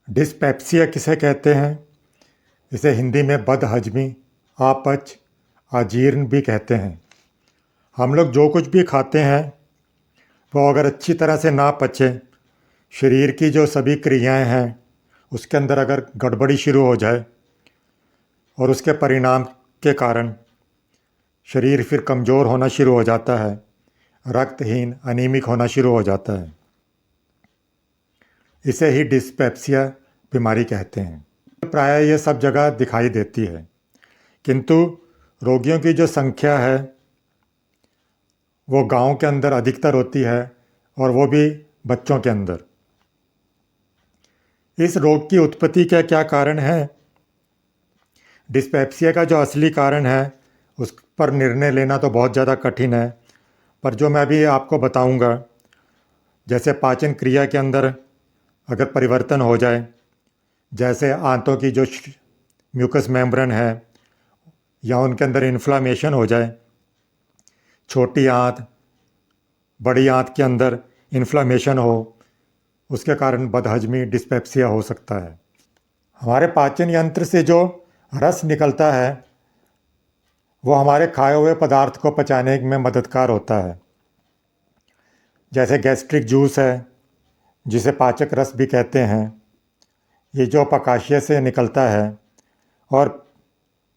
Dyspepsia किसे कहते हैं? इसे हिंदी में बदहजमी, अपच, अजीर्ण भी कहते हैं। हम लोग जो कुछ भी खाते हैं वो अगर अच्छी तरह से ना पचे, शरीर की जो सभी क्रियाएं हैं उसके अंदर अगर गड़बड़ी शुरू हो जाए और उसके परिणाम के कारण शरीर फिर कमज़ोर होना शुरू हो जाता है, रक्तहीन, अनीमिक होना शुरू हो जाता है। इसे ही डिस्पेप्सिया बीमारी कहते हैं। प्रायः ये सब जगह दिखाई देती है, किंतु रोगियों की जो संख्या है वो गांव के अंदर अधिकतर होती है और वो भी बच्चों के अंदर। इस रोग की उत्पत्ति के क्या कारण है? डिस्पेप्सिया का जो असली कारण है उस पर निर्णय लेना तो बहुत ज़्यादा कठिन है, पर जो मैं अभी आपको बताऊंगा, जैसे पाचन क्रिया के अंदर अगर परिवर्तन हो जाए, जैसे आंतों की जो म्यूकस मेम्ब्रेन है या उनके अंदर इन्फ्लामेशन हो जाए, छोटी आंत बड़ी आंत के अंदर इन्फ्लामेशन हो, उसके कारण बदहजमी, डिस्पेप्सिया हो सकता है। हमारे पाचन यंत्र से जो रस निकलता है वो हमारे खाए हुए पदार्थ को पचाने में मददगार होता है। जैसे गैस्ट्रिक जूस है, जिसे पाचक रस भी कहते हैं, ये जो पकाशय से निकलता है, और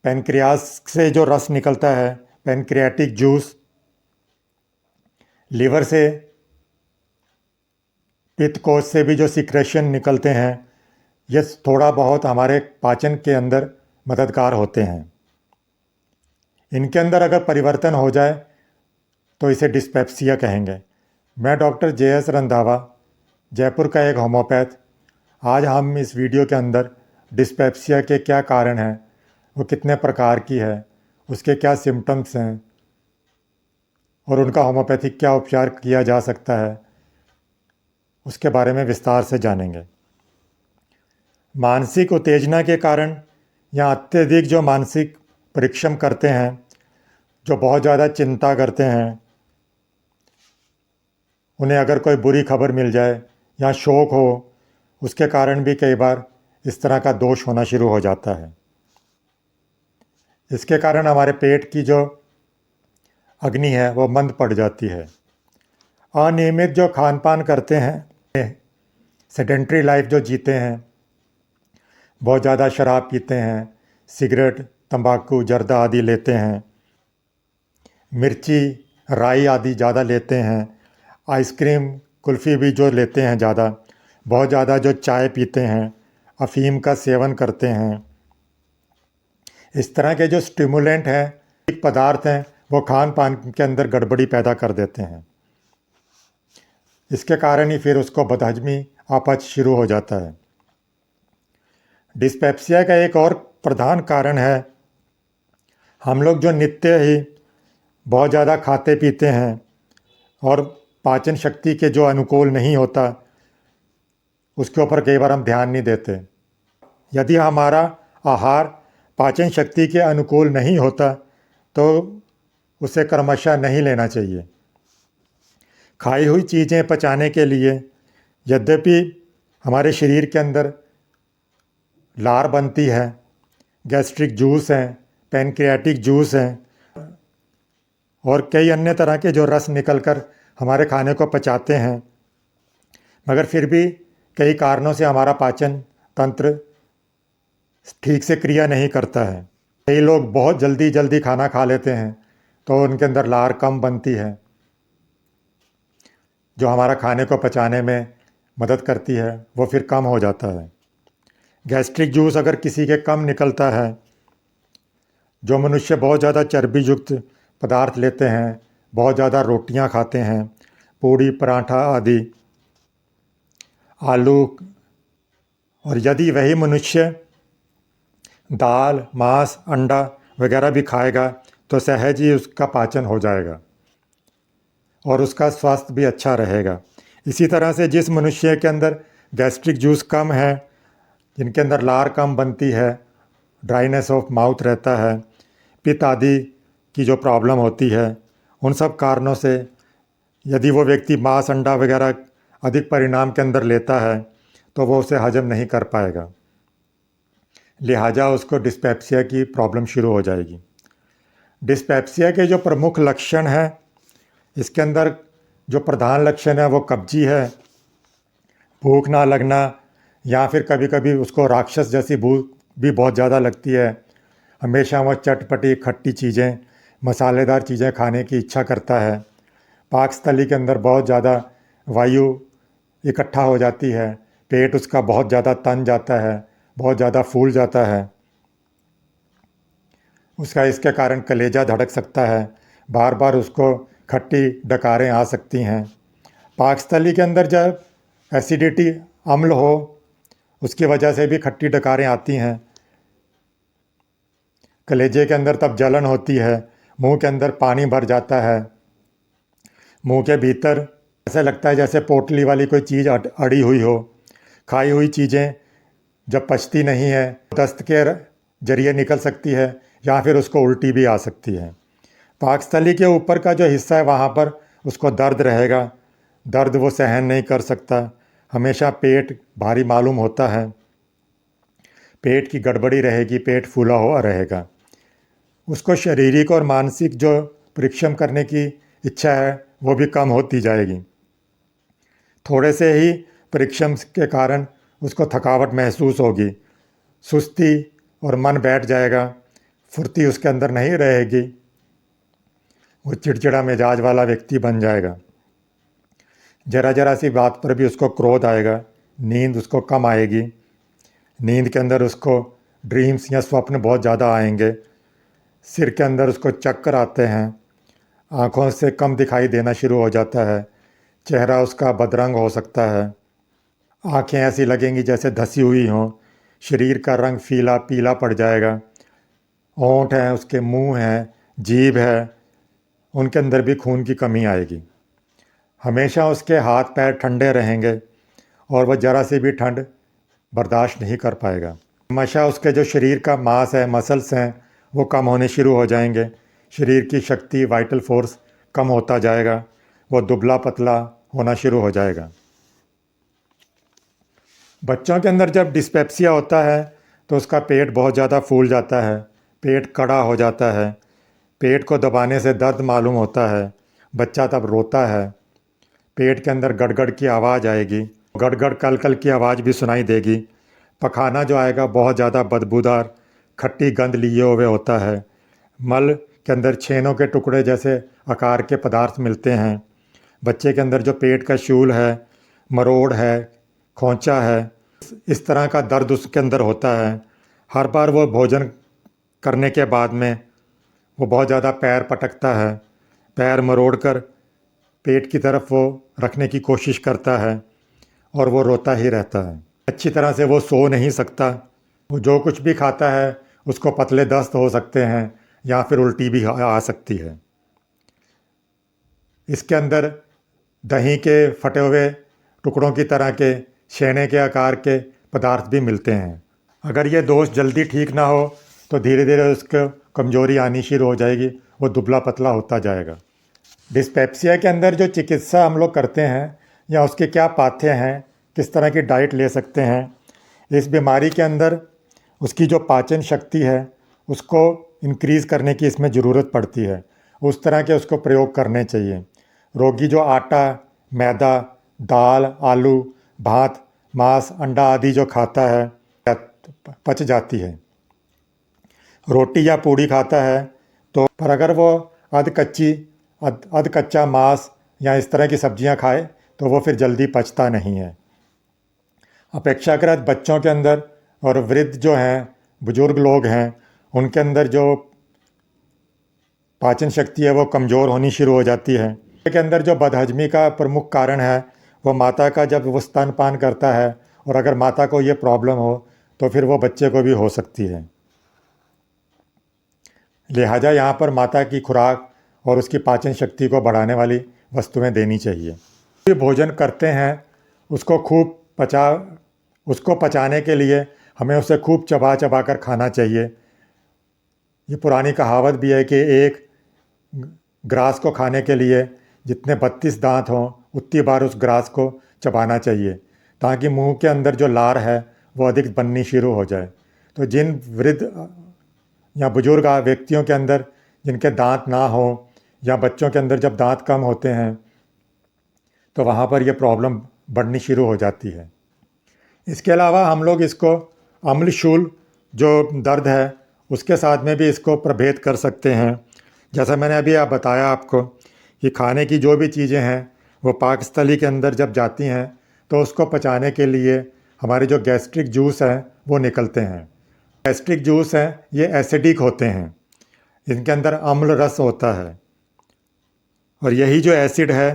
पैनक्रियास से जो रस निकलता है, पैनक्रियाटिक जूस, लीवर से, पित्त कोश से भी जो सिक्रेशन निकलते हैं, ये थोड़ा बहुत हमारे पाचन के अंदर मददगार होते हैं। इनके अंदर अगर परिवर्तन हो जाए तो इसे डिस्पेप्सिया कहेंगे। मैं डॉक्टर JS रंधावा, जयपुर का एक होम्योपैथ। आज हम इस वीडियो के अंदर डिस्पेप्सिया के क्या कारण हैं, वो कितने प्रकार की है, उसके क्या सिम्टम्स हैं और उनका होम्योपैथिक क्या उपचार किया जा सकता है, उसके बारे में विस्तार से जानेंगे। मानसिक उत्तेजना के कारण या अत्यधिक जो मानसिक परिश्रम करते हैं, जो बहुत ज़्यादा चिंता करते हैं, उन्हें अगर कोई बुरी खबर मिल जाए या शोक हो, उसके कारण भी कई बार इस तरह का दोष होना शुरू हो जाता है। इसके कारण हमारे पेट की जो अग्नि है वो मंद पड़ जाती है। अनियमित जो खान पान करते हैं, सेडेंट्री लाइफ जो जीते हैं, बहुत ज़्यादा शराब पीते हैं, सिगरेट, तंबाकू, जर्दा आदि लेते हैं, मिर्ची, राई आदि ज़्यादा लेते हैं, आइसक्रीम, कुल्फ़ी भी जो लेते हैं ज़्यादा, बहुत ज़्यादा जो चाय पीते हैं, अफ़ीम का सेवन करते हैं, इस तरह के जो स्टिमुलेंट हैं, पदार्थ हैं, वो खान पान के अंदर गड़बड़ी पैदा कर देते हैं। इसके कारण ही फिर उसको बदहजमी, अपच शुरू हो जाता है। डिस्पेप्सिया का एक और प्रधान कारण है, हम लोग जो नित्य ही बहुत ज़्यादा खाते पीते हैं और पाचन शक्ति के जो अनुकूल नहीं होता, उसके ऊपर कई बार हम ध्यान नहीं देते। यदि हमारा आहार पाचन शक्ति के अनुकूल नहीं होता तो उसे क्रमशः नहीं लेना चाहिए। खाई हुई चीज़ें पचाने के लिए यद्यपि हमारे शरीर के अंदर लार बनती है, गैस्ट्रिक जूस हैं, पैनक्रियाटिक जूस हैं और कई अन्य तरह के जो रस निकलकर हमारे खाने को पचाते हैं, मगर फिर भी कई कारणों से हमारा पाचन तंत्र ठीक से क्रिया नहीं करता है। कई लोग बहुत जल्दी खाना खा लेते हैं तो उनके अंदर लार कम बनती है, जो हमारा खाने को पचाने में मदद करती है वो फिर कम हो जाता है। गैस्ट्रिक जूस अगर किसी के कम निकलता है, जो मनुष्य बहुत ज़्यादा चर्बी युक्त पदार्थ लेते हैं, बहुत ज़्यादा रोटियां खाते हैं, पूड़ी, पराठा आदि, आलू, और यदि वही मनुष्य दाल, मांस, अंडा वगैरह भी खाएगा तो सहज ही उसका पाचन हो जाएगा और उसका स्वास्थ्य भी अच्छा रहेगा। इसी तरह से जिस मनुष्य के अंदर गैस्ट्रिक जूस कम है, जिनके अंदर लार कम बनती है, ड्राइनेस ऑफ माउथ रहता है, पित्त आदि की जो प्रॉब्लम होती है, उन सब कारणों से यदि वो व्यक्ति मांस, अंडा वगैरह अधिक परिमाण के अंदर लेता है तो वो उसे हजम नहीं कर पाएगा, लिहाजा उसको डिस्पेप्सिया की प्रॉब्लम शुरू हो जाएगी। डिस्पेप्सिया के जो प्रमुख लक्षण हैं, इसके अंदर जो प्रधान लक्षण है वो कब्जी है, भूख ना लगना, या फिर कभी कभी उसको राक्षस जैसी भूख भी बहुत ज़्यादा लगती है। हमेशा वो चटपटी खट्टी चीज़ें, मसालेदार चीज़ें खाने की इच्छा करता है। पाकस्थली के अंदर बहुत ज़्यादा वायु इकट्ठा हो जाती है, पेट उसका बहुत ज़्यादा तन जाता है, बहुत ज़्यादा फूल जाता है। उसका इसके कारण कलेजा धड़क सकता है, बार बार उसको खट्टी डकारें आ सकती हैं। पाकस्थली के अंदर जब एसिडिटी, अम्ल हो, उसकी वजह से भी खट्टी डकारें आती हैं। कलेजे के अंदर तब जलन होती है, मुंह के अंदर पानी भर जाता है, मुंह के भीतर ऐसा लगता है जैसे पोटली वाली कोई चीज़ अड़ी हुई हो। खाई हुई चीज़ें जब पचती नहीं है, दस्त के जरिए निकल सकती है, या फिर उसको उल्टी भी आ सकती है। पाकस्थली के ऊपर का जो हिस्सा है वहाँ पर उसको दर्द रहेगा, दर्द वो सहन नहीं कर सकता, हमेशा पेट भारी मालूम होता है, पेट की गड़बड़ी रहेगी, पेट फूला हुआ रहेगा। उसको शारीरिक और मानसिक जो परिश्रम करने की इच्छा है वो भी कम होती जाएगी। थोड़े से ही परिश्रम के कारण उसको थकावट महसूस होगी, सुस्ती और मन बैठ जाएगा, फुर्ती उसके अंदर नहीं रहेगी, वो चिड़चिड़ा मिजाज वाला व्यक्ति बन जाएगा। जरा जरा सी बात पर भी उसको क्रोध आएगा, नींद उसको कम आएगी, नींद के अंदर उसको ड्रीम्स या स्वप्न बहुत ज़्यादा आएंगे, सिर के अंदर उसको चक्कर आते हैं, आँखों से कम दिखाई देना शुरू हो जाता है, चेहरा उसका बदरंग हो सकता है, आँखें ऐसी लगेंगी जैसे धसी हुई हों, शरीर का रंग पीला पीला पड़ जाएगा, होंठ हैं उसके, मुंह है, जीभ है, उनके अंदर भी खून की कमी आएगी। हमेशा उसके हाथ पैर ठंडे रहेंगे और वह ज़रा से भी ठंड बर्दाश्त नहीं कर पाएगा। हमेशा उसके जो शरीर का मांस है, मसल्स हैं, वो कम होने शुरू हो जाएंगे, शरीर की शक्ति, वाइटल फोर्स कम होता जाएगा, वो दुबला पतला होना शुरू हो जाएगा। बच्चों के अंदर जब डिस्पेप्सिया होता है तो उसका पेट बहुत ज़्यादा फूल जाता है, पेट कड़ा हो जाता है, पेट को दबाने से दर्द मालूम होता है, बच्चा तब रोता है, पेट के अंदर गड़गड़ की आवाज़ आएगी, गड़गड़ कल कल की आवाज़ भी सुनाई देगी, पखाना जो आएगा बहुत ज़्यादा बदबूदार खट्टी गंध लिए हुए होता है, मल के अंदर छेनों के टुकड़े जैसे आकार के पदार्थ मिलते हैं, बच्चे के अंदर जो पेट का शूल है, मरोड़ है, खोंचा है, इस तरह का दर्द उसके अंदर होता है। हर बार वो भोजन करने के बाद में वो बहुत ज़्यादा पैर पटकता है, पैर मरोड़ कर पेट की तरफ वो रखने की कोशिश करता है और वो रोता ही रहता है। अच्छी तरह से वो सो नहीं सकता, वो जो कुछ भी खाता है उसको पतले दस्त हो सकते हैं या फिर उल्टी भी आ सकती है। इसके अंदर दही के फटे हुए टुकड़ों की तरह के छेने के आकार के पदार्थ भी मिलते हैं। अगर ये दोष जल्दी ठीक ना हो तो धीरे धीरे उसको कमज़ोरी आनी शुरू हो जाएगी, वो दुबला पतला होता जाएगा। डिस्पेप्सिया के अंदर जो चिकित्सा हम लोग करते हैं या उसके क्या पाथ्य हैं, किस तरह की डाइट ले सकते हैं, इस बीमारी के अंदर उसकी जो पाचन शक्ति है उसको इंक्रीज़ करने की इसमें ज़रूरत पड़ती है, उस तरह के उसको प्रयोग करने चाहिए। रोगी जो आटा, मैदा, दाल, आलू, भात, मांस, अंडा आदि जो खाता है पच जाती है। रोटी या पूड़ी खाता है तो, पर अगर वो अध कच्चा मांस या इस तरह की सब्जियां खाए तो वो फिर जल्दी पचता नहीं है। अपेक्षाकृत बच्चों के अंदर और वृद्ध जो हैं, बुजुर्ग लोग हैं, उनके अंदर जो पाचन शक्ति है वो कमज़ोर होनी शुरू हो जाती है। के अंदर जो बदहजमी का प्रमुख कारण है वो माता का, जब वो स्तनपान करता है और अगर माता को ये प्रॉब्लम हो तो फिर वो बच्चे को भी हो सकती है। लिहाजा यहाँ पर माता की खुराक और उसकी पाचन शक्ति को बढ़ाने वाली वस्तुएं देनी चाहिए। जो भोजन करते हैं उसको पचाने के लिए हमें उसे खूब चबा चबा कर खाना चाहिए। ये पुरानी कहावत भी है कि एक ग्रास को खाने के लिए जितने 32 दांत हों उतनी बार उस ग्रास को चबाना चाहिए, ताकि मुंह के अंदर जो लार है वो अधिक बननी शुरू हो जाए। तो जिन वृद्ध या बुजुर्ग व्यक्तियों के अंदर जिनके दांत ना हो या बच्चों के अंदर जब दांत कम होते हैं तो वहाँ पर ये प्रॉब्लम बढ़नी शुरू हो जाती है। इसके अलावा हम लोग इसको अम्लशूल जो दर्द है उसके साथ में भी इसको प्रभेद कर सकते हैं। जैसा मैंने अभी बताया आपको कि खाने की जो भी चीज़ें हैं वो पाकस्थली के अंदर जब जाती हैं तो उसको पचाने के लिए हमारे जो गैस्ट्रिक जूस हैं वो निकलते हैं। गैस्ट्रिक जूस हैं ये एसिडिक होते हैं, इनके अंदर अम्ल रस होता है और यही जो एसिड है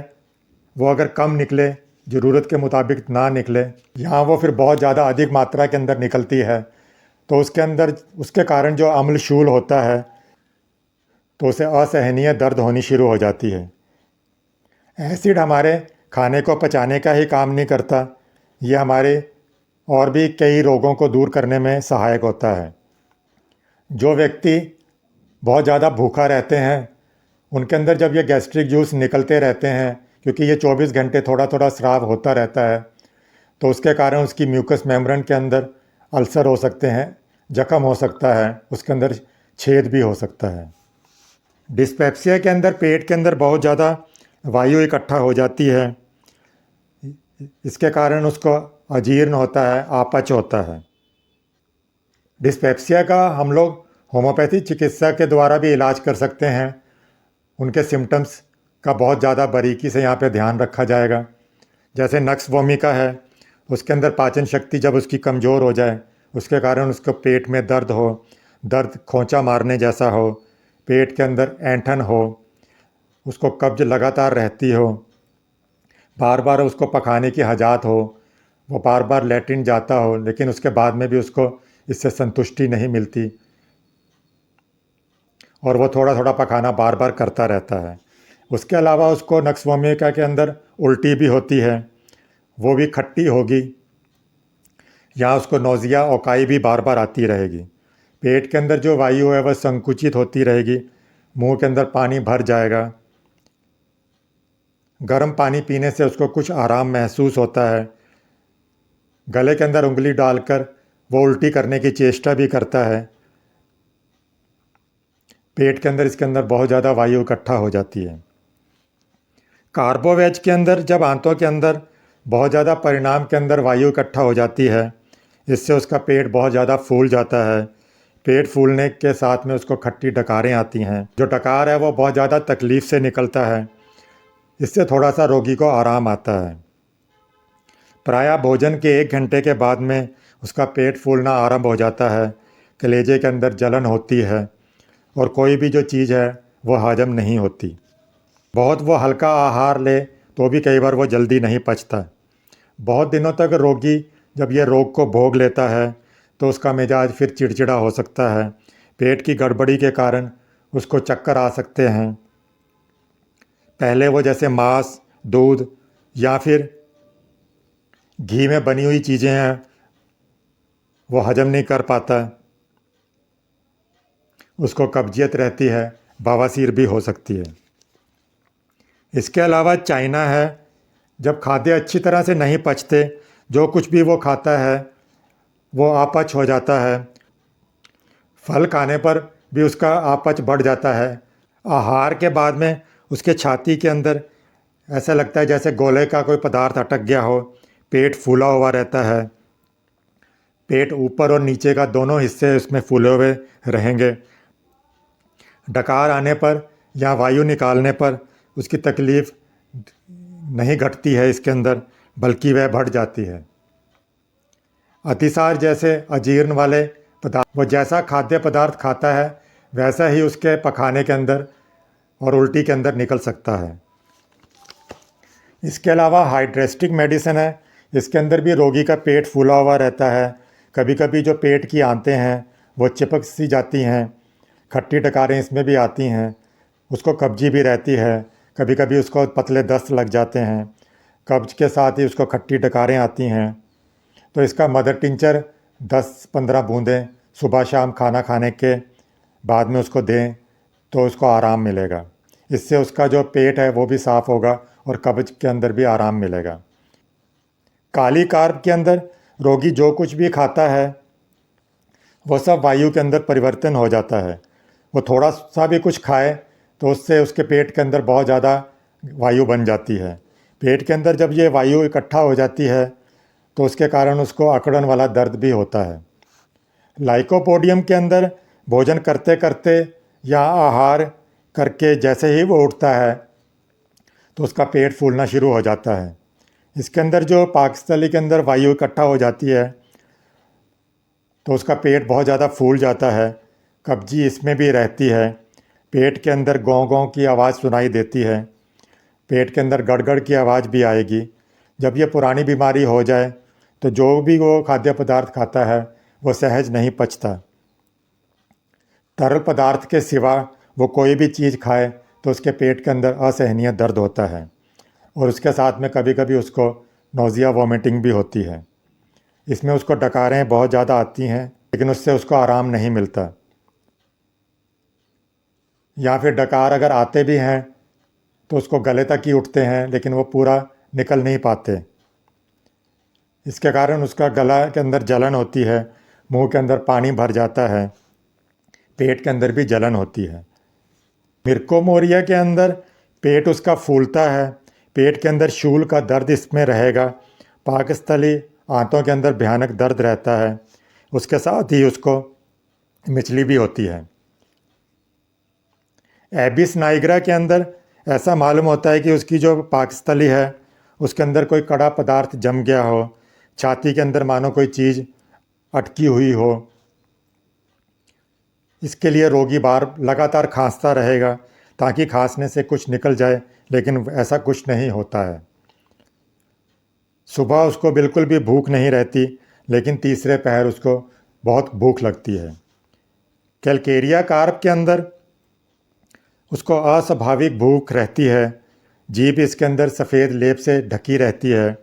वो अगर कम निकले, ज़रूरत के मुताबिक ना निकले, यहाँ वो फिर बहुत ज़्यादा अधिक मात्रा के अंदर निकलती है तो उसके अंदर उसके कारण जो अम्लशूल होता है तो उसे असहनीय दर्द होनी शुरू हो जाती है। एसिड हमारे खाने को पचाने का ही काम नहीं करता, ये हमारे और भी कई रोगों को दूर करने में सहायक होता है। जो व्यक्ति बहुत ज़्यादा भूखा रहते हैं उनके अंदर जब ये गैस्ट्रिक जूस निकलते रहते हैं, क्योंकि ये 24 घंटे थोड़ा थोड़ा स्राव होता रहता है, तो उसके कारण उसकी म्यूकस मेम्ब्रेन के अंदर अल्सर हो सकते हैं, जख्म हो सकता है, उसके अंदर छेद भी हो सकता है। डिस्पेप्सिया के अंदर पेट के अंदर बहुत ज़्यादा वायु इकट्ठा हो जाती है, इसके कारण उसको अजीर्ण होता है, अपच होता है। डिस्पेप्सिया का हम लोग होम्योपैथी चिकित्सा के द्वारा भी इलाज कर सकते हैं। उनके सिम्टम्स का बहुत ज़्यादा बारीकी से यहाँ पे ध्यान रखा जाएगा। जैसे नक्स वोमिका है, उसके अंदर पाचन शक्ति जब उसकी कमज़ोर हो जाए, उसके कारण उसको पेट में दर्द हो, दर्द खोंचा मारने जैसा हो, पेट के अंदर ऐंठन हो, उसको कब्ज लगातार रहती हो, बार बार उसको पखाने की हजात हो, वो बार बार लैट्रिन जाता हो लेकिन उसके बाद में भी उसको इससे संतुष्टि नहीं मिलती और वो थोड़ा थोड़ा पखाना बार बार करता रहता है। उसके अलावा उसको नक्स वोमिका के अंदर उल्टी भी होती है, वो भी खट्टी होगी, या उसको नौजिया ओकाई भी बार बार आती रहेगी। पेट के अंदर जो वायु है वह संकुचित होती रहेगी, मुंह के अंदर पानी भर जाएगा, गर्म पानी पीने से उसको कुछ आराम महसूस होता है, गले के अंदर उंगली डालकर वो उल्टी करने की चेष्टा भी करता है। पेट के अंदर इसके अंदर बहुत ज़्यादा वायु इकट्ठा हो जाती है। कार्बोवेज के अंदर जब आंतों के अंदर बहुत ज़्यादा परिणाम के अंदर वायु इकट्ठा हो जाती है, इससे उसका पेट बहुत ज़्यादा फूल जाता है। पेट फूलने के साथ में उसको खट्टी डकारें आती हैं, जो डकार है वो बहुत ज़्यादा तकलीफ़ से निकलता है, इससे थोड़ा सा रोगी को आराम आता है। प्रायः भोजन के 1 घंटे के बाद में उसका पेट फूलना आरंभ हो जाता है, कलेजे के अंदर जलन होती है और कोई भी जो चीज़ है वो हजम नहीं होती। बहुत वो हल्का आहार ले तो भी कई बार वो जल्दी नहीं पचता। बहुत दिनों तक रोगी जब ये रोग को भोग लेता है तो उसका मिजाज फिर चिड़चिड़ा हो सकता है, पेट की गड़बड़ी के कारण उसको चक्कर आ सकते हैं। पहले वो जैसे मांस, दूध या फिर घी में बनी हुई चीज़ें हैं वो हजम नहीं कर पाता, उसको कब्जियत रहती है, बवासीर भी हो सकती है। इसके अलावा चाइना है, जब खाद्य अच्छी तरह से नहीं पचते, जो कुछ भी वो खाता है वो अपच हो जाता है। फल खाने पर भी उसका अपच बढ़ जाता है। आहार के बाद में उसके छाती के अंदर ऐसा लगता है जैसे गोले का कोई पदार्थ अटक गया हो, पेट फूला हुआ रहता है, पेट ऊपर और नीचे का दोनों हिस्से उसमें फूले हुए रहेंगे। डकार आने पर या वायु निकालने पर उसकी तकलीफ़ नहीं घटती है इसके अंदर, बल्कि वह बढ़ जाती है। अतिसार जैसे अजीर्ण वाले पदार्थ, वो जैसा खाद्य पदार्थ खाता है वैसा ही उसके पखाने के अंदर और उल्टी के अंदर निकल सकता है। इसके अलावा हाइड्रेस्टिक मेडिसिन है, इसके अंदर भी रोगी का पेट फूला हुआ रहता है, कभी कभी जो पेट की आंतें हैं वो चिपक सी जाती हैं, खट्टी डकारें इसमें भी आती हैं, उसको कब्जी भी रहती है, कभी कभी उसको पतले दस्त लग जाते हैं, कब्ज के साथ ही उसको खट्टी डकारें आती हैं। तो इसका मदर टिंचर 10-15 बूंदें सुबह शाम खाना खाने के बाद में उसको दें तो उसको आराम मिलेगा। इससे उसका जो पेट है वो भी साफ़ होगा और कब्ज के अंदर भी आराम मिलेगा। काली कार्ब के अंदर रोगी जो कुछ भी खाता है वो सब वायु के अंदर परिवर्तन हो जाता है। वो थोड़ा सा भी कुछ खाए तो उससे उसके पेट के अंदर बहुत ज़्यादा वायु बन जाती है। पेट के अंदर जब ये वायु इकट्ठा हो जाती है तो उसके कारण उसको अकड़न वाला दर्द भी होता है। लाइकोपोडियम के अंदर भोजन करते करते या आहार करके जैसे ही वो उठता है तो उसका पेट फूलना शुरू हो जाता है। इसके अंदर जो पाकस्थली के अंदर वायु इकट्ठा हो जाती है तो उसका पेट बहुत ज़्यादा फूल जाता है। कब्जी इसमें भी रहती है। पेट के अंदर गौं गौं की आवाज़ सुनाई देती है। पेट के अंदर गड़गड़ की आवाज़ भी आएगी। जब ये पुरानी बीमारी हो जाए तो जो भी वो खाद्य पदार्थ खाता है वो सहज नहीं पचता। तरल पदार्थ के सिवा वो कोई भी चीज़ खाए तो उसके पेट के अंदर असहनीय दर्द होता है और उसके साथ में कभी कभी उसको नोज़िया वॉमिटिंग भी होती है। इसमें उसको डकारें बहुत ज़्यादा आती हैं लेकिन उससे उसको आराम नहीं मिलता। या फिर डकार अगर आते भी हैं तो उसको गले तक ही उठते हैं लेकिन वो पूरा निकल नहीं पाते। इसके कारण उसका गला के अंदर जलन होती है, मुंह के अंदर पानी भर जाता है, पेट के अंदर भी जलन होती है। मिर्कोमोरिया के अंदर पेट उसका फूलता है। पेट के अंदर शूल का दर्द इसमें रहेगा। पाकस्थली आंतों के अंदर भयानक दर्द रहता है। उसके साथ ही उसको मिचली भी होती है। एबिस नाइग्रा के अंदर ऐसा मालूम होता है कि उसकी जो पाकस्थली है उसके अंदर कोई कड़ा पदार्थ जम गया हो। छाती के अंदर मानो कोई चीज़ अटकी हुई हो। इसके लिए रोगी बार लगातार खांसता रहेगा ताकि खांसने से कुछ निकल जाए, लेकिन ऐसा कुछ नहीं होता है। सुबह उसको बिल्कुल भी भूख नहीं रहती लेकिन तीसरे पहर उसको बहुत भूख लगती है। कैलकेरिया कार्ब के अंदर उसको अस्वाभाविक भूख रहती है। जीभ इसके अंदर सफ़ेद लेप से ढकी रहती है।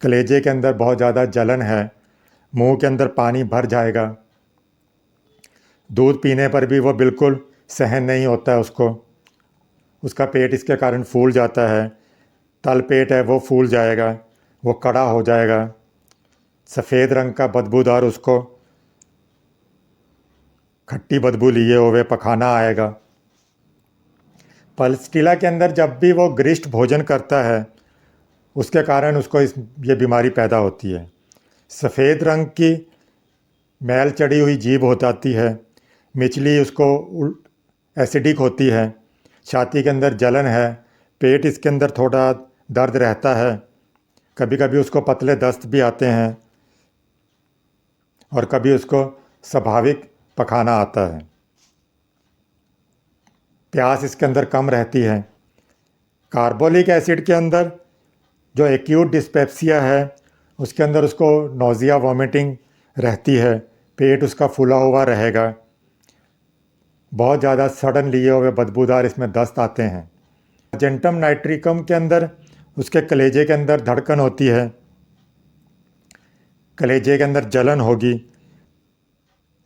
कलेजे के अंदर बहुत ज़्यादा जलन है। मुंह के अंदर पानी भर जाएगा। दूध पीने पर भी वो बिल्कुल सहन नहीं होता है उसको। उसका पेट इसके कारण फूल जाता है। तल पेट है वो फूल जाएगा, वो कड़ा हो जाएगा। सफ़ेद रंग का बदबूदार उसको खट्टी बदबू लिए हुए पखाना आएगा। पल्स्टिला के अंदर जब भी वो गरिष्ठ भोजन करता है उसके कारण उसको ये बीमारी पैदा होती है। सफ़ेद रंग की मैल चढ़ी हुई जीभ हो जाती है। मिचली उसको एसिडिक होती है। छाती के अंदर जलन है। पेट इसके अंदर थोड़ा दर्द रहता है। कभी कभी उसको पतले दस्त भी आते हैं और कभी उसको स्वाभाविक पखाना आता है। प्यास इसके अंदर कम रहती है। कार्बोलिक एसिड के अंदर जो एक्यूट डिस्पेप्सिया है उसके अंदर उसको नोज़िया वॉमिटिंग रहती है। पेट उसका फूला हुआ रहेगा। बहुत ज़्यादा सड़न लिए हुए बदबूदार इसमें दस्त आते हैं। अर्जेंटम नाइट्रिकम के अंदर उसके कलेजे के अंदर धड़कन होती है। कलेजे के अंदर जलन होगी।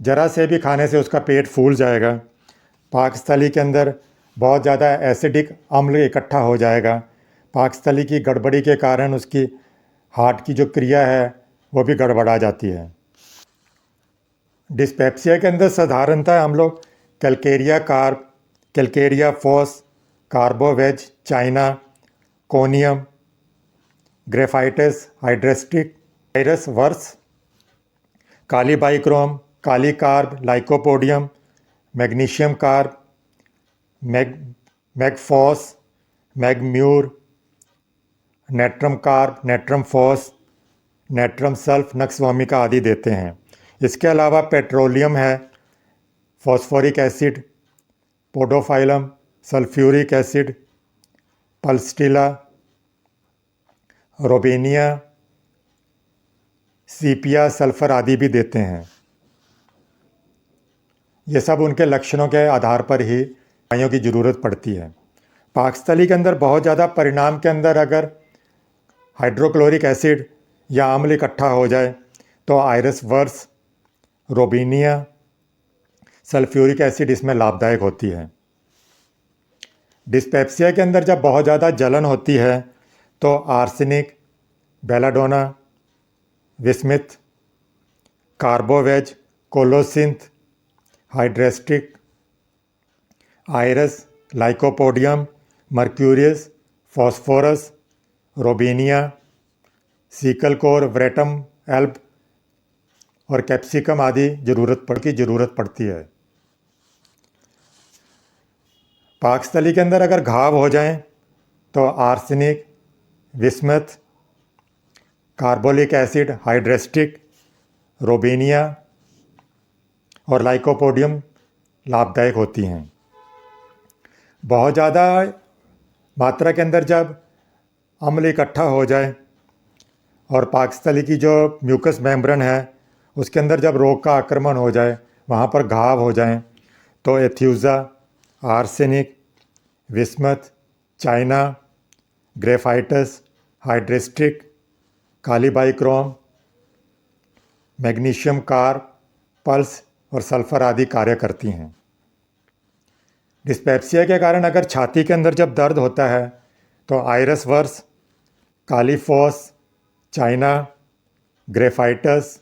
ज़रा से भी खाने से उसका पेट फूल जाएगा। पाकस्थली के अंदर बहुत ज़्यादा एसिडिक अम्ल इकट्ठा हो जाएगा। पाकस्थली की गड़बड़ी के कारण उसकी हार्ट की जो क्रिया है वो भी गड़बड़ा जाती है। डिस्पेप्सिया के अंदर साधारणतः हम लोग calcarea carb, calcarea phos, carbo veg, china, conium, graphites, hydrastis, iris vers, kali bichrome, kali carb, lycopodium, magnesium carb, mag phos, mag mur, natrum carb, natrum phos, natrum sulph, nux vomica आदि देते हैं। इसके अलावा पेट्रोलियम है, phosphoric acid, podophyllum, sulphuric acid, pulsatilla, robinia, sepia, sulphur आदि भी देते हैं। ये सब उनके लक्षणों के आधार पर ही दवाइयों की ज़रूरत पड़ती है। पाकस्थली के अंदर बहुत ज़्यादा परिणाम के अंदर अगर हाइड्रोक्लोरिक एसिड या अम्ल इकट्ठा हो जाए तो आयरस वर्स, रोबेनिया, सल्फ्यूरिक एसिड इसमें लाभदायक होती है। डिस्पेप्सिया के अंदर जब बहुत ज़्यादा जलन होती है तो arsenic, belladonna, bismuth, carbo veg, colocynth, hydrastis, iris, lycopodium, mercurius, phosphorus, robinia, secale cor, veratrum, alb और कैप्सिकम आदि ज़रूरत पड़ती है। पाकस्थली के अंदर अगर घाव हो जाएं तो आर्सेनिक, विस्मथ, कार्बोलिक एसिड, हाइड्रेस्टिक, रोबेनिया और लाइकोपोडियम लाभदायक होती हैं। बहुत ज़्यादा मात्रा के अंदर जब अम्ल इकट्ठा हो जाए और पाकस्थली की जो म्यूकस मेम्ब्रेन है उसके अंदर जब रोग का आक्रमण हो जाए, वहाँ पर घाव हो जाएं, तो एथ्यूज़ा, आर्सेनिक, विस्मथ, चाइना, ग्रेफाइटस, हाइड्रेस्टिक, काली बाइक्रोम, मैग्नीशियम कार्ब, पल्स और सल्फर आदि कार्य करती हैं। डिस्पेप्सिया के कारण अगर छाती के अंदर जब दर्द होता है तो iris vers, kali phos, china, graphites,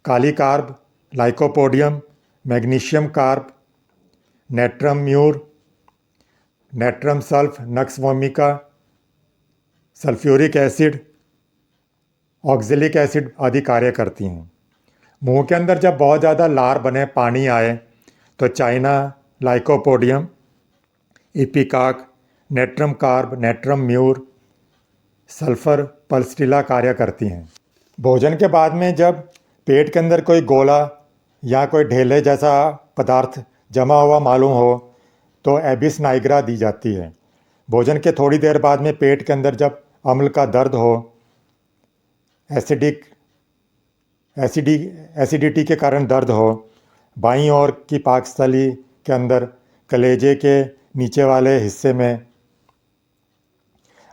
kali carb, lycopodium, magnesium carb, natrum mur, natrum sulph, nux vomica, sulphuric acid, oxalic acid आदि कार्य करती हैं। मुंह के अंदर जब बहुत ज़्यादा लार बने, पानी आए, तो china, lycopodium, ipecac, natrum carb, natrum mur, sulphur, pulsatilla कार्य करती हैं। भोजन के बाद में जब पेट के अंदर कोई गोला या कोई ढेले जैसा पदार्थ जमा हुआ मालूम हो तो एबिस नाइग्रा दी जाती है। भोजन के थोड़ी देर बाद में पेट के अंदर जब अम्ल का दर्द हो, एसिडिटी के कारण दर्द हो, बाईं ओर की पाकस्थली के अंदर कलेजे के नीचे वाले हिस्से में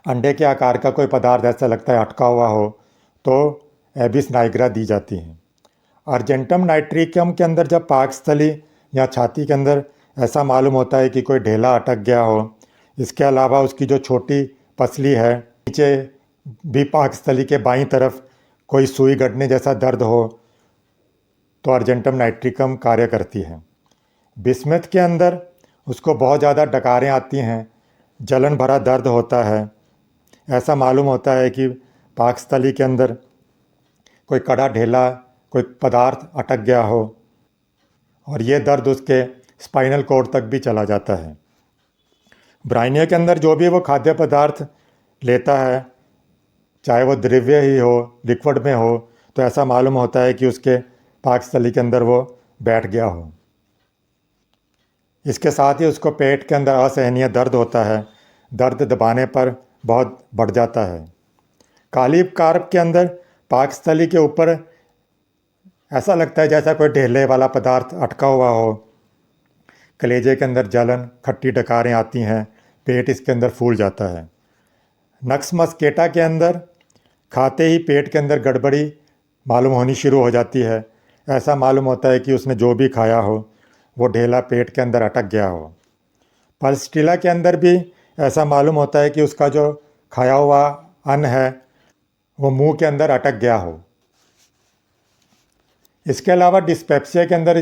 अंडे के आकार का कोई पदार्थ ऐसा लगता है अटका हुआ हो, तो एबिस नाइग्रा दी जाती है। अर्जेंटम नाइट्रिकम के अंदर जब पाकस्थली या छाती के अंदर ऐसा मालूम होता है कि कोई ढेला अटक गया हो, इसके अलावा उसकी जो छोटी पसली है नीचे भी पाकस्थली के बाईं तरफ कोई सुई गड़ने जैसा दर्द हो, तो अर्जेंटम नाइट्रिकम कार्य करती है। बिस्मथ के अंदर उसको बहुत ज़्यादा डकारें आती हैं, जलन भरा दर्द होता है, ऐसा मालूम होता है कि पाकस्थली के अंदर कोई कड़ा ढेला, कोई पदार्थ अटक गया हो, और ये दर्द उसके स्पाइनल कॉर्ड तक भी चला जाता है। ब्राइनिया के अंदर जो भी वो खाद्य पदार्थ लेता है, चाहे वो द्रव्य ही हो, लिक्विड में हो, तो ऐसा मालूम होता है कि उसके पाकस्थली के अंदर वो बैठ गया हो। इसके साथ ही उसको पेट के अंदर असहनीय दर्द होता है, दर्द दबाने पर बहुत बढ़ जाता है। काली कार्ब के अंदर पाकस्थली के ऊपर ऐसा लगता है जैसा कोई ढेले वाला पदार्थ अटका हुआ हो, कलेजे के अंदर जलन, खट्टी डकारें आती हैं, पेट इसके अंदर फूल जाता है। नक्स मस्केटा के अंदर खाते ही पेट के अंदर गड़बड़ी मालूम होनी शुरू हो जाती है, ऐसा मालूम होता है कि उसने जो भी खाया हो वो ढेला पेट के अंदर अटक गया हो। पल्स्टिला के अंदर भी ऐसा मालूम होता है कि उसका जो खाया हुआ अन्न है वो मुंह के अंदर अटक गया हो। इसके अलावा डिस्पेप्सिया के अंदर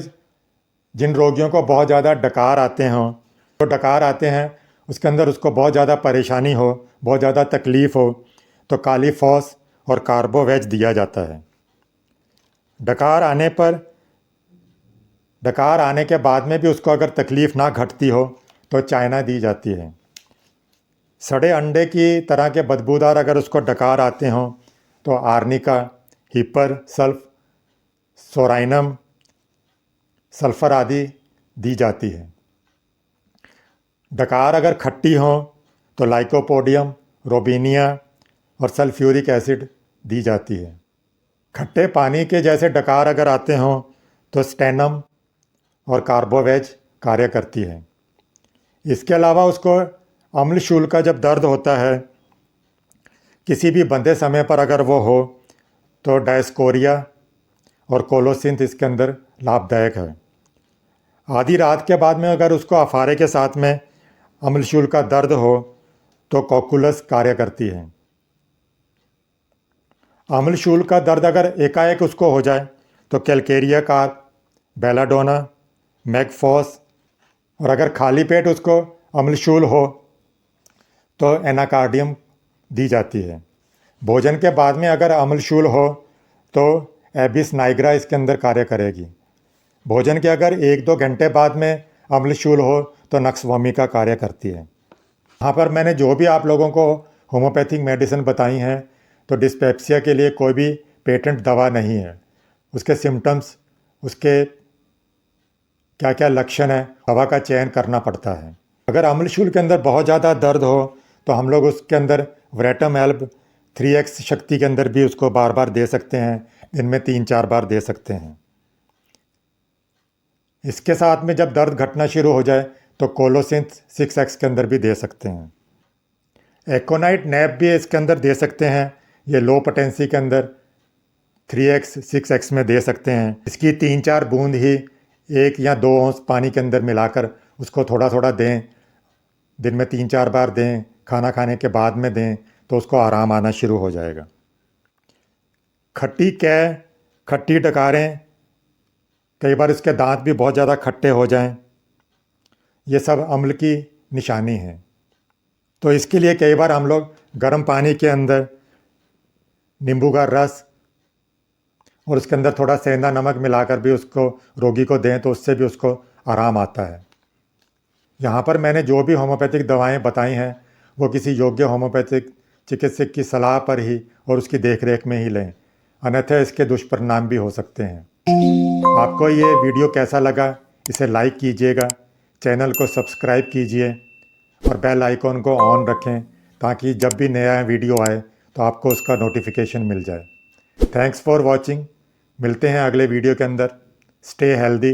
जिन रोगियों को बहुत ज़्यादा डकार आते हों, तो डकार आते हैं उसके अंदर उसको बहुत ज़्यादा परेशानी हो, बहुत ज़्यादा तकलीफ़ हो, तो काली फॉस और कार्बोवेज दिया जाता है। डकार आने के बाद में भी उसको अगर तकलीफ़ ना घटती हो तो चाइना दी जाती है। सड़े अंडे की तरह के बदबूदार अगर उसको डकार आते हों तो arnica, hepar, sulph, psorinum, sulphur आदि दी जाती है। डकार अगर खट्टी हो तो लाइकोपोडियम, रोबेनिया और सल्फ्यूरिक एसिड दी जाती है। खट्टे पानी के जैसे डकार अगर आते हों तो स्टेनम और कार्बोवेज कार्य करती है। इसके अलावा उसको अम्लशूल का जब दर्द होता है किसी भी बंधे समय पर अगर वो हो तो डायस्कोरिया और कोलोसिंथ इसके अंदर लाभदायक है। आधी रात के बाद में अगर उसको अफारे के साथ में अम्लशूल का दर्द हो तो कोकुलस कार्य करती है। अम्लशूल का दर्द अगर एकाएक उसको हो जाए तो कैलकेरिया कार्ब, बेलाडोना, मैगफॉस, और अगर खाली पेट उसको अम्लशूल हो तो एनाकार्डियम दी जाती है। भोजन के बाद में अगर अम्लशूल हो तो एबिस नाइग्रा इसके अंदर कार्य करेगी। भोजन के अगर 1-2 घंटे बाद में अम्लशूल हो तो नक्स वोमिका कार्य करती है। यहाँ पर मैंने जो भी आप लोगों को होम्योपैथिक मेडिसिन बताई हैं तो डिस्पेप्सिया के लिए कोई भी पेटेंट दवा नहीं है। उसके सिम्टम्स, उसके क्या क्या लक्षण है, दवा का चयन करना पड़ता है। अगर अम्लशूल के अंदर बहुत ज़्यादा दर्द हो तो हम लोग उसके अंदर वरेटम एल्ब 3x शक्ति के अंदर भी उसको बार बार दे सकते हैं, दिन में 3-4 बार दे सकते हैं। इसके साथ में जब दर्द घटना शुरू हो जाए तो कोलोसिन 6x के अंदर भी दे सकते हैं। एकोनाइट नैप भी इसके अंदर दे सकते हैं। ये लो पोटेंसी के अंदर 3x 6x में दे सकते हैं। इसकी 3-4 बूंद ही 1 या 2 औंस पानी के अंदर मिलाकर उसको थोड़ा थोड़ा दें, दिन में 3-4 बार दें, खाना खाने के बाद में दें तो उसको आराम आना शुरू हो जाएगा। खट्टी कै, खट्टी डकारें, कई बार इसके दांत भी बहुत ज़्यादा खट्टे हो जाएं, ये सब अम्ल की निशानी है। तो इसके लिए कई बार हम लोग गर्म पानी के अंदर नींबू का रस और उसके अंदर थोड़ा सेंधा नमक मिलाकर भी उसको रोगी को दें तो उससे भी उसको आराम आता है। यहाँ पर मैंने जो भी होम्योपैथिक दवाएं बताई हैं वो किसी योग्य होम्योपैथिक चिकित्सक की सलाह पर ही और उसकी देखरेख में ही लें, अन्यथा इसके दुष्परिणाम भी हो सकते हैं। आपको ये वीडियो कैसा लगा इसे लाइक कीजिएगा, चैनल को सब्सक्राइब कीजिए और बेल आइकॉन को ऑन रखें ताकि जब भी नया वीडियो आए तो आपको उसका नोटिफिकेशन मिल जाए। Thanks for watching. मिलते हैं अगले वीडियो के अंदर। Stay healthy,